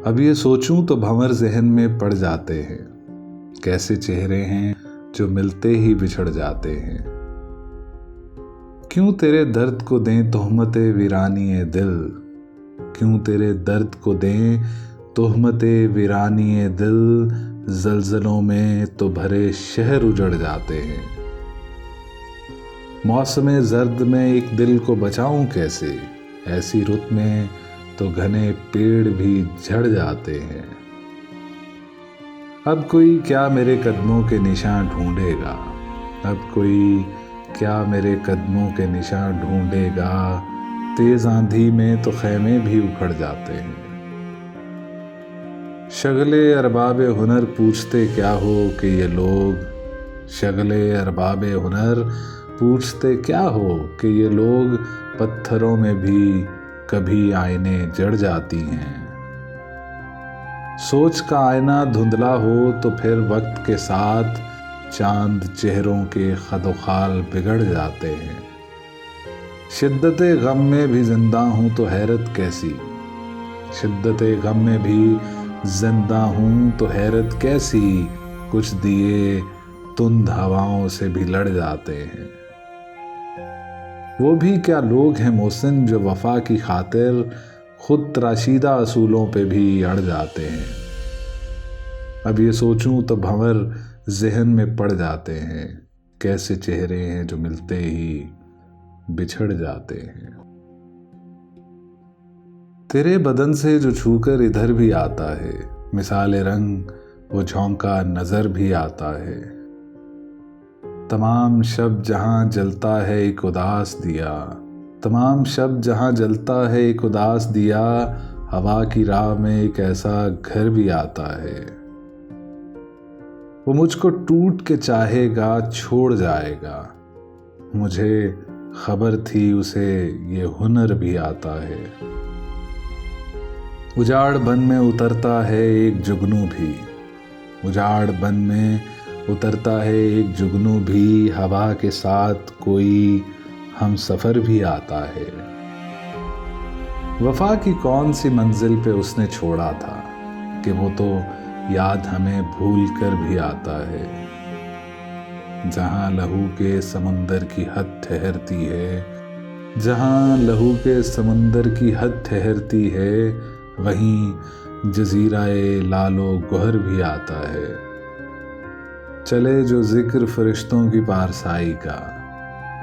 अब ये सोचूं तो भंवर ज़हन में पड़ जाते हैं, कैसे चेहरे हैं जो मिलते ही बिछड़ जाते हैं। क्यों तेरे दर्द को दें तोहमते वीरानी ए दिल, क्यों तेरे दर्द को दें तोहमते वीरानी ए दिल, जलजलों में तो भरे शहर उजड़ जाते हैं। मौसम जर्द में एक दिल को बचाऊं कैसे, ऐसी रुत में तो घने पेड़ भी झड़ जाते हैं। अब कोई क्या मेरे कदमों के निशान ढूंढेगा, अब कोई क्या मेरे कदमों के निशान ढूंढेगा, तेज आंधी में तो खैमे भी उखड़ जाते हैं। शगले अरबाबे हुनर पूछते क्या हो कि ये लोग, शगले अरबाबे हुनर पूछते क्या हो कि ये लोग, पत्थरों में भी कभी आईने जड़ जाती हैं। सोच का आईना धुंधला हो तो फिर वक्त के साथ चांद चेहरों के खदोखाल बिगड़ जाते हैं। शिद्दते गम में भी जिंदा हूँ तो हैरत कैसी, शिद्दते गम में भी जिंदा हूँ तो हैरत कैसी, कुछ दिए तुंद हवाओं से भी लड़ जाते हैं। वो भी क्या लोग हैं मोहसिन जो वफा की खातिर खुद तराशीदा असूलों पे भी अड़ जाते हैं। अब ये सोचूं तो भंवर ज़हन में पड़ जाते हैं, कैसे चेहरे हैं जो मिलते ही बिछड़ जाते हैं। तेरे बदन से जो छूकर इधर भी आता है, मिसाले रंग वो झोंका नजर भी आता है। तमाम शब जहां जलता है एक उदास दिया, तमाम शब जहां जलता है एक उदास दिया, हवा की राह में एक ऐसा घर भी आता है। वो मुझको टूट के चाहेगा छोड़ जाएगा, मुझे खबर थी उसे ये हुनर भी आता है। उजाड़ बन में उतरता है एक जुगनू भी, उजाड़ बन में उतरता है एक जुगनू भी, हवा के साथ कोई हम सफ़र भी आता है। वफा की कौन सी मंजिल पे उसने छोड़ा था कि वो तो याद हमें भूल कर भी आता है। जहां लहू के समंदर की हद ठहरती है, जहां लहू के समंदर की हद ठहरती है, वहीं जजीराए लालो गोहर भी आता है। चले जो जिक्र फरिश्तों की पारसाई का,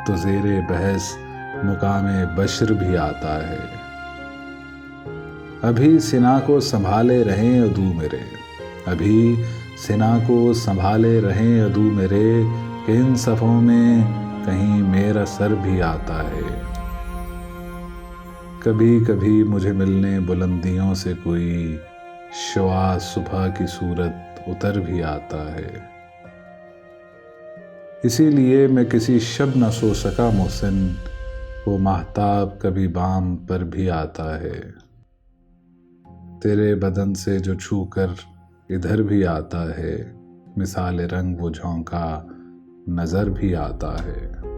तो ज़ेरे बहस मुकामे बशर भी आता है। अभी सिना को संभाले रहें अदू मेरे, अभी सिना को संभाले रहें अदू मेरे, कि इन सफ़ों में कहीं मेरा सर भी आता है। कभी कभी मुझे मिलने बुलंदियों से कोई शुआ सुबह की सूरत उतर भी आता है। इसीलिए मैं किसी शब न सो सका मोहसिन, वो माहताब कभी बाम पर भी आता है। तेरे बदन से जो छू कर इधर भी आता है, मिसाल रंग वो झोंका नजर भी आता है।